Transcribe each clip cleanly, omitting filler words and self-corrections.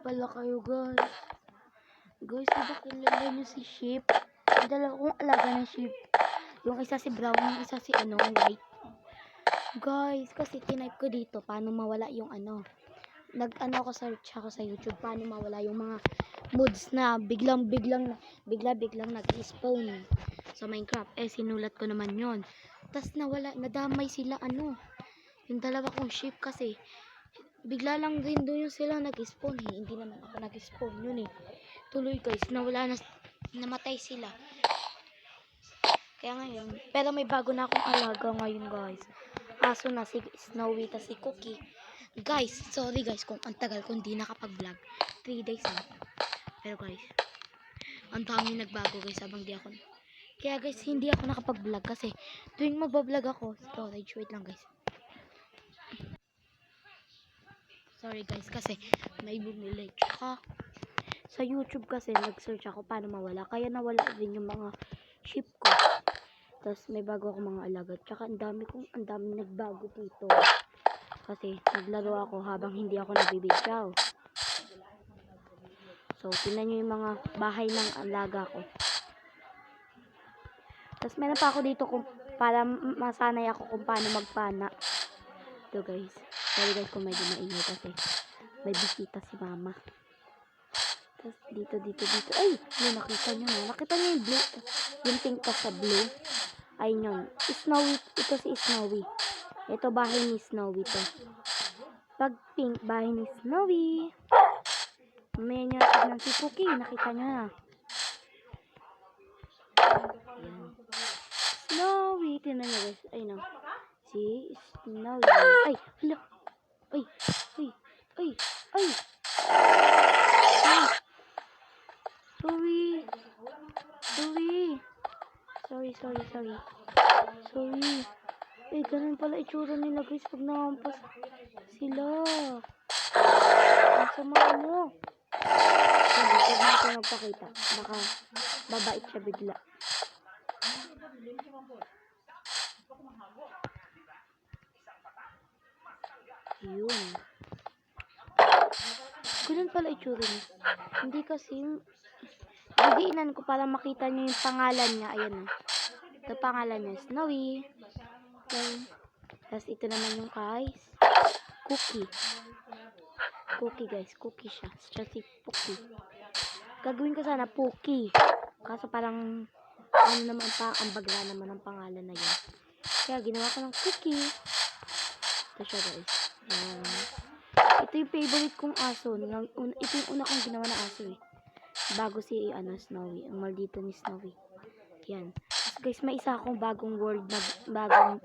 pala kayo, guys. Guys, diba kilala nyo si Sheep? Ang dalawa kong alaga ng Sheep. Yung isa si brown, yung isa si white. Guys, kasi tinype ko dito paano mawala yung ako search ako sa YouTube paano mawala yung mga moods na biglang nag-spawn sa Minecraft. Sinulat ko naman yon. Tas nadamay sila yung dalawa kong sheep kasi bigla lang din doon yung sila nag-spawn. Hindi naman ako nag-spawn yun Tuloy guys, namatay sila. Kaya ngayon, pero may bago na akong alaga ngayon guys. Aso na si Snowy ta si Cookie. Guys, sorry guys kung ang tagal ko hindi nakapag-vlog. 3 days na. Pero guys, ang dami nagbago guys habang di ako. Kaya guys, hindi ako nakapag-vlog kasi tuwing magbablog ako, storage, wait lang guys. Sorry guys kasi may bumili. Tsaka sa YouTube kasi nag-search ako paano mawala. Kaya nawala din yung mga sheep ko. Tapos may bago ako mga alaga. Tsaka ang dami nagbago dito. Kasi naglaro ako habang hindi ako nabibidyaw. So, tingnan nyo yung mga bahay ng alaga ko. Tapos meron pa ako dito para masanay ako kung paano magpana. Ito guys. Sorry guys kung medyo maingay kasi may bisita si mama. Tapos dito. Ay! Nakita nyo na. Nakita nyo yung blue. Yung pink pa sa blue. Ayun yun. Snowy. Ito si Snowy. Ito bahay ni Snowy to. Pag pink, bahay ni Snowy. Mamaya nyo natin si Cookie. Nakita nyo na. Ayan. Snowy. Tingnan nyo guys. Ayun o. Si Snowy. Ay! Hala! Ay! Sorry. Ganun pala itsura nila guys pag nakampas sila. Ang sama mo. Huwag natin magpakita. Baka babait siya bigla. Yun. Ganun pala itsura niya. Hindi kasi didiinan ko para makita niyo yung pangalan niya. Ayan o. Ito pangalan niya, Snowy. Tapos ito naman yung guys, Cookie. Cookie guys, Cookie siya. Siya si Cookie. Gagawin ko sana Pookie. Kaso parang naman ang bagla naman ang pangalan na yun. Kaya ginawa ko ng Cookie. Ito siya guys. Ito yung favorite kong aso. Ito yung una kong ginawa na aso bago si Snowy. Ang maldito ni Snowy. Yan. Guys, may isa akong bagong world na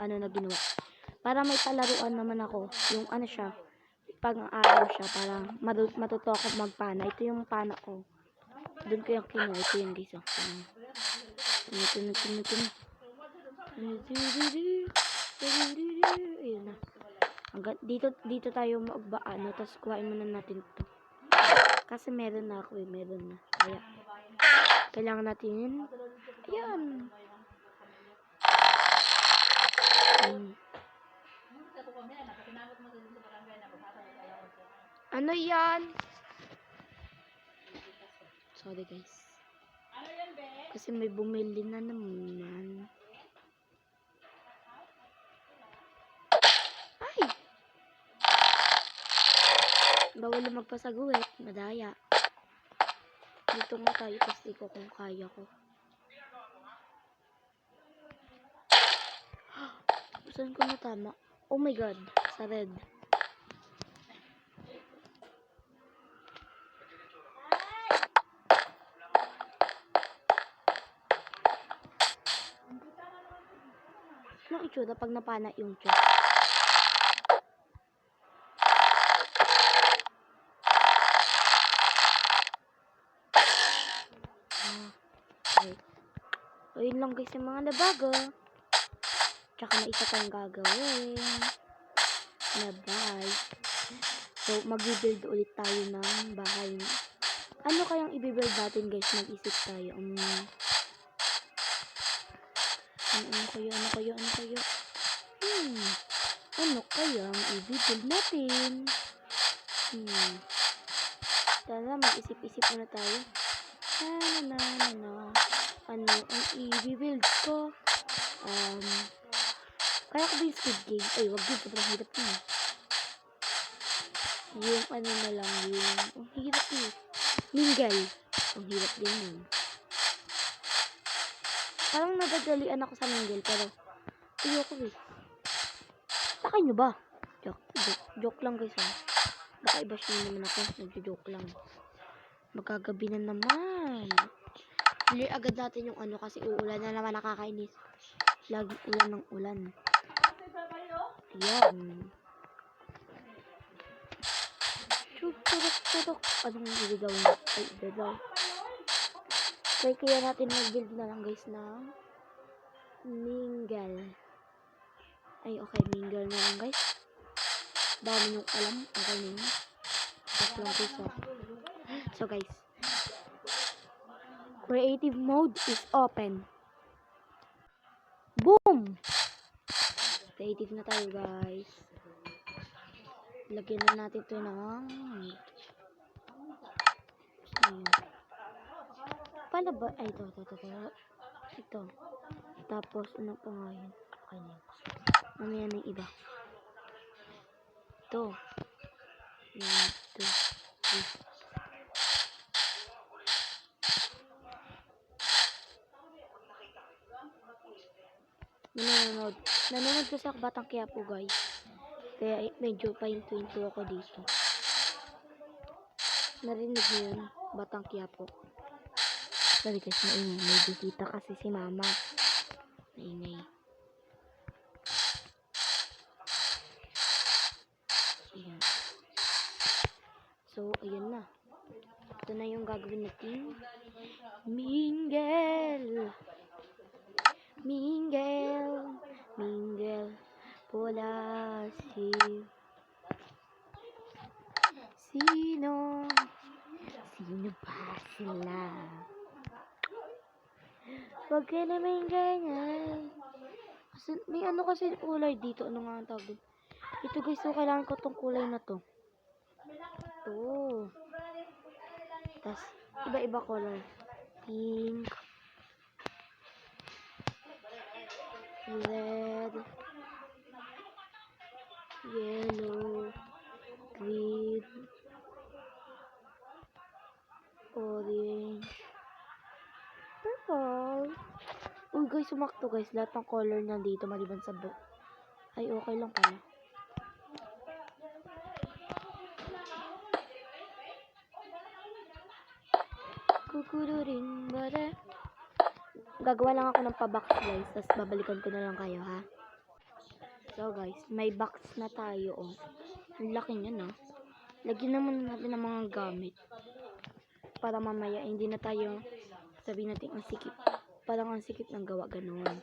na ginawa. Para may palaruan naman ako. Yung siya, pang-araw siya para matuto ako magpana. Ito yung pana ko. Doon ko yung kinuha. Ito yung guys. Ayun na. Dito tayo magbaano. Tapos kuhain muna natin ito. Kasi meron na ako meron na. Kaya kailangan natin ayan. Ano yan? Sorry guys. Kasi may bumili na naman. Ay! Bawal na magpasaguit. Madaya. Dito nga tayo kasi ko kung kaya ko. Saan ko natama? Oh my god. Sa red. Anong itsura pag napana yung chest? Okay. Ayun lang guys yung mga nabago. Tsaka na isa tayong gagawin. Na bye. So, mag-build ulit tayo ng bahay. Ano kayang i-build natin guys? Mag-isip tayo. Ano kaya? Ano kayang i-build natin? Tara, mag-isip-isip muna tayo. Ano ang i-build ko? Kaya ko ba yung Squid Game? Ay, wag yun. Sobrang hirap yun. Yung ano na lang, yung... Ang hirap yun. Mingle. Ang hirap din yun. Parang nadadalian ako sa mingle, pero ayoko eh. Sakay nyo ba? Joke lang guys ha. Baka i-bash nyo naman ako. Nagjo-joke lang. Magkagabi na naman. Clear agad natin yung ano kasi uulan na naman, nakakainis. Lagi ulan ng ulan. Ayan. Chuk. Anong gagawin? Ay, gagaw. Kaya natin mag-build na lang guys ng mingle. Ay, okay. Mingle na lang guys. Dami yung alam. Okay na yun. Tapos lang guys. So guys. Creative mode is open. Boom! Creative na tayo guys. Lagyan na natin ito ng... Ayun. Paano ba? Ay, ito. Ito. Tapos, ano pa nga yun? Okay na yun. Mamaya na yung iba. Ito. Yan, ito. Nanonood kasi ako Batang Quiapo guys. Kaya medyo pahinto ako dito. Narinig niyo yun? Batang Quiapo. Sorry guys, maingay. May bisita kasi si mama. Maingay. Ayan. So, ayan na. Ito na yung gagawin natin. Mingle. Pula Sino ba sila? Wag ka naman ganyan. Kasi, may ano kasi kulay dito. Ano nga ang tawag? Ito guys, so kailangan ko tong kulay na to. Ito. Tas, iba-iba color. Pink. Red. Yellow. Green. Orange. Purple. Uy guys, sumakto guys. Lahat ng color nandito maliban sa blue. Ay, okay lang pala. Kukururin bare. Gagawa lang ako ng pa-box guys. Tapos babalikan ko na lang kayo ha. So guys, may box na tayo oh. Ang laki niya no. Lagyan naman natin ng mga gamit. Para mamaya hindi na tayo sabihin natin ang sikip. Parang ang sikip ng gawa ganoon.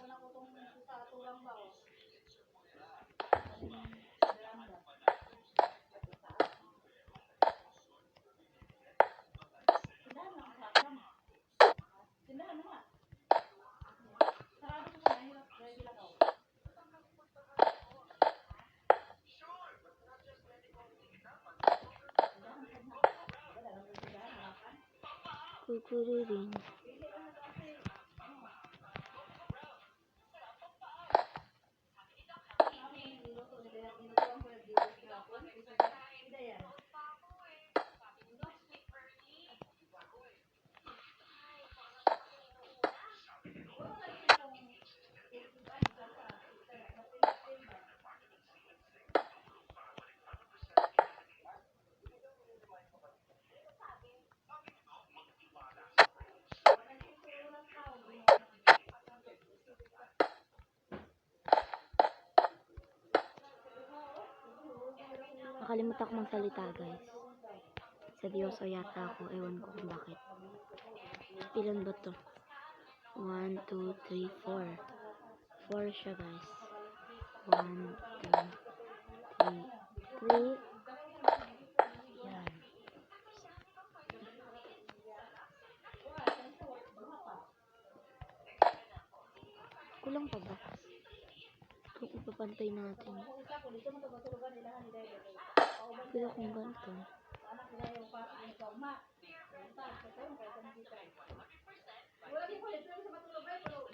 Kukururin. Nakalimutan ko magsalita guys. Seryoso yata ako. Ewan ko kung bakit. Ilan ba to? 1, 2, 3, 4. 4 siya guys. 1, 2, 3. Yan. Kulang pa ba? Kung ipapantay natin. Pero kung ganito. Hindi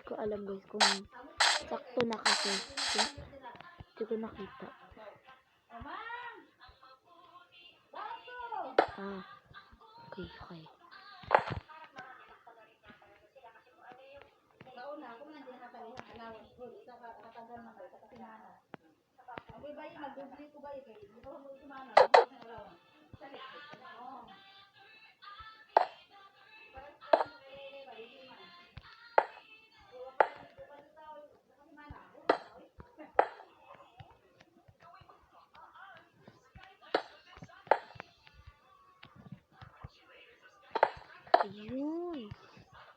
ko alam guys kung sakto na kasi. Hindi ko nakita. Ah, okay. Ayun.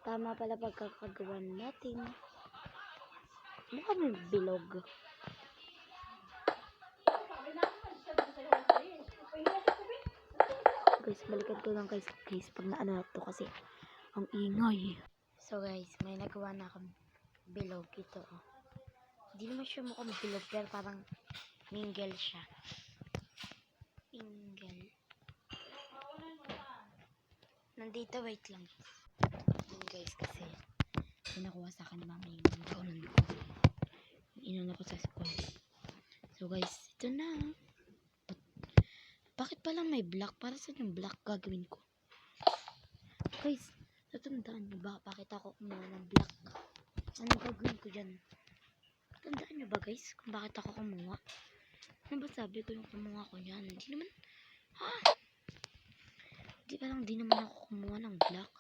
Tama pala pagkakagawa natin. Mukha may bilog. Guys, balikan ko lang guys pag naano to kasi ang ingay. So guys, may nagawa na akong bilog ito. Hindi naman siya mukhang bilog pero parang mingle siya. Mingle. Nandito, wait lang. Yun guys, kasi pinakuha sa akin ni mama yung gawin ko. Inuna ko sa school. So guys, ito na. Bakit palang may black? Para saan yung black gagawin ko? Guys, natandaan nyo ba? Bakit ako kumuha ng black? Ano gagawin ko dyan? Tandaan nyo ba guys? Kung bakit ako kumuha? Ano ba sabi ko yung kumuha ko dyan? Hindi naman, Di naman ako kumuha ng black.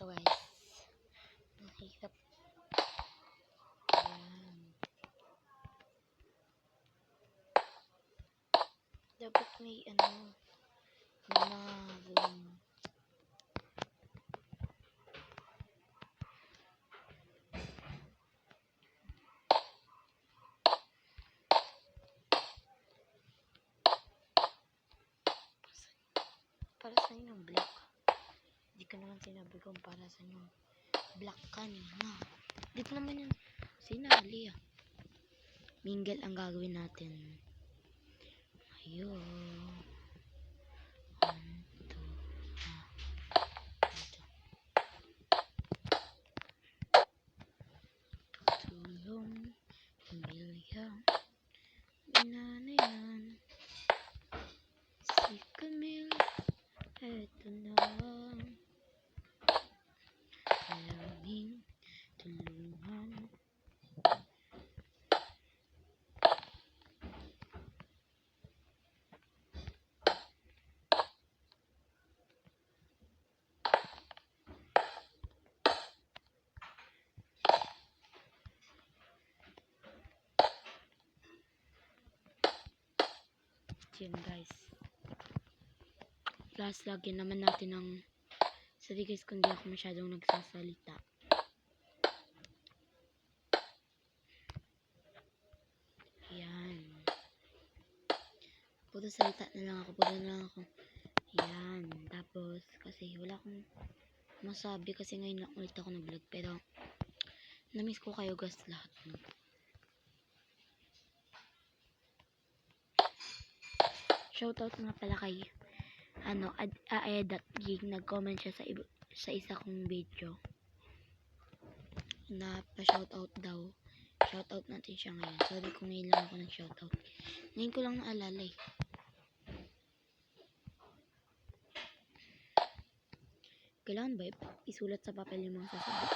Ito guys. Mahirap. Ayan. Dapat may room. Para sa yung black. Hindi ko naman sinabi kung para sa yung black kanina. Hindi ko naman yun sinali Mingle ang gagawin natin. Ayun. 1, 2, dito. Tulong pamilya. Inana yan. Si Camille. Eto na. Maraming tulungan. Yan guys. Last lagyan naman natin ng sorry guys kung di ako masyadong nagsasalita. Yan. Puro salita na lang ako. Yan. Tapos kasi wala akong masabi kasi ngayon lang ulit ako nag-vlog pero na-miss ko kayo guys lahat. No? Shoutout nga pala kay Aed.Gig, nag-comment siya sa isa kong video na pa-shoutout daw. Shoutout natin siya ngayon. Sorry kung ngayon lang ako nag-shoutout. Ngayon ko lang naalala eh. Kailangan ba isulat sa papel yung mga sasabi?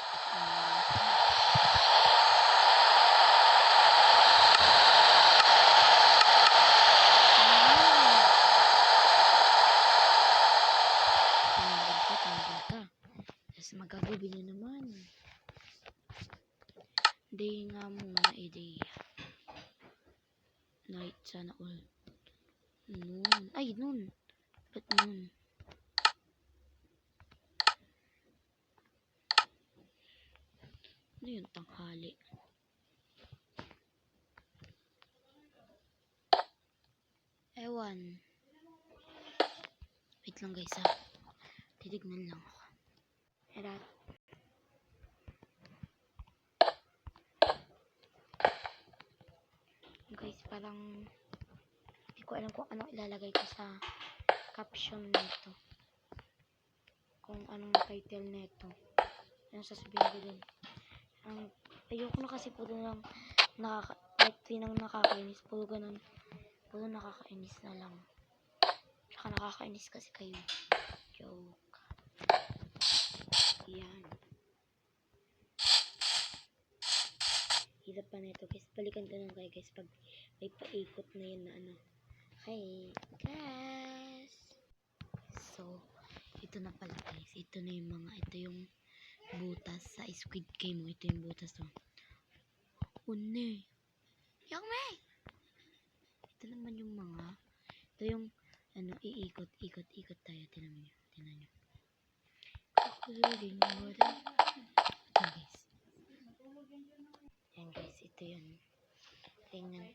Magagubi na naman. Day nga muna day. Night sana all. Noon. Ay, noon. Ba't noon? Ano yung tanghali? Ewan. Wait lang guys ha. Titignan lang ako. Erat. Guys, parang hindi ko alam kung anong ilalagay ko sa caption nito. Kung anong title nito. Ano sasabihin ko dun. Ayoko na kasi po dun ng nakakainis. Puro ganun. Puro nakakainis na lang. Tsaka nakakainis kasi kayo. Joke. Yan. Hirap pa nito guys. Balikan ko lang kayo guys pag may paikot na yun na ano. Okay, guys. So, ito na pala guys. Ito na yung mga, ito yung butas sa Squid Game. Ito yung butas to. Une. Yung may. Ito naman yung mga, ito yung, ano, ikot tayo. Tinan nyo. Kukulirin mo rin. Ito guys. Yan guys, ito yun. Tingnan.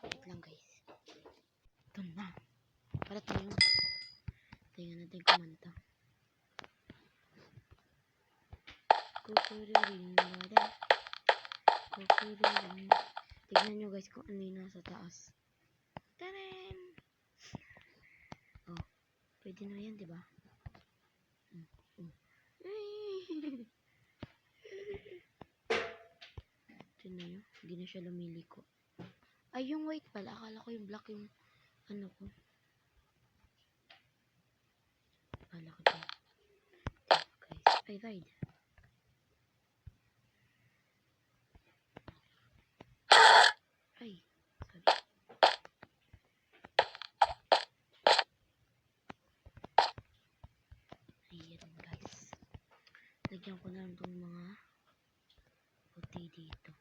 Wait lang guys. Ito na. Para tayo. Tingnan natin kumanta. Kukulirin mo rin. Kukulirin. Tingnan nyo guys kung ano yung nasa taas. Taran! Oh, pwede na yan, diba? Tingnan nyo, hindi na siya lumiliko. Ay, yung white pala. Akala ko yung black yung ano ko. Akala ko dyan. Guys, I ride. Ay, sorry. Ayan guys. Lagyan ko na lang itong mga puti dito.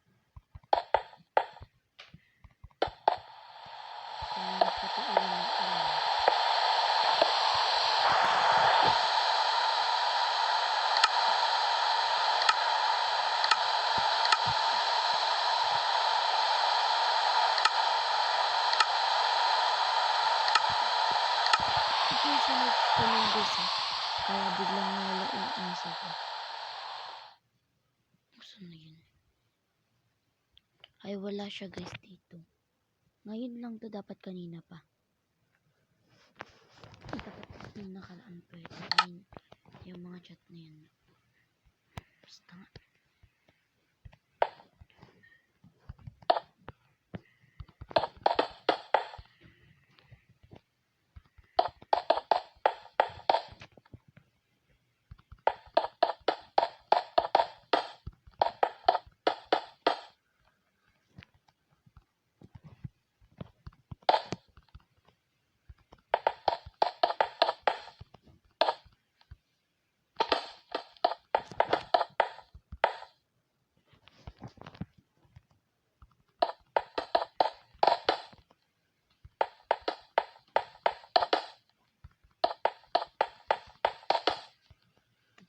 Puti ulan. Ito yung sunod ko ng guys. Kaya biglang nawala yung aso ko. Saan na yun? Ay, wala siya guys dito. Ngayon lang to, dapat kanina pa. Dapat yung nakaraan pwede. Yung mga chat na yan. Basta nga.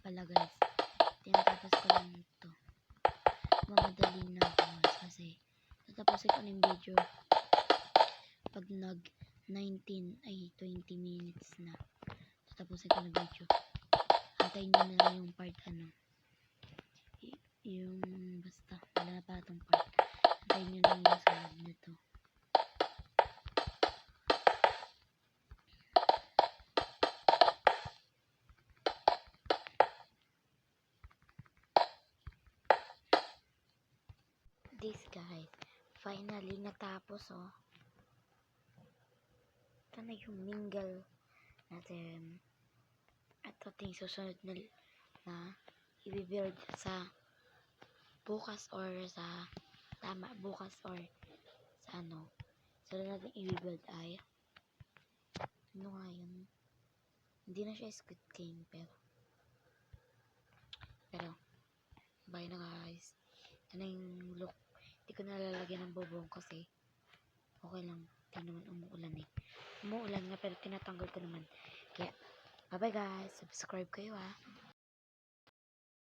Pala guys, tinatapos ko lang ito. Mamadali na ako kasi tatapusin ko na yung video pag nag 20 minutes na. Tatapusin ko na video. Antayin nyo na lang yung part ano. Yung basta wala na pa itong part. Antayin nyo lang yung sunod na to. This guys, finally natapos oh. Ito na yung mingle natin. Ito ting susunod na i-build sa bukas or sa bukas or sa ano. Sunod natin i-build ay ano nga yun? Hindi na siya Squid Game pero bye na guys. Ito na yung look. Hindi ko nalalagyan ng bobong kasi okay lang. Hindi naman umuulan eh. Umuulan nga pero tinatanggal ko naman. Kaya bye bye guys. Subscribe kayo ah.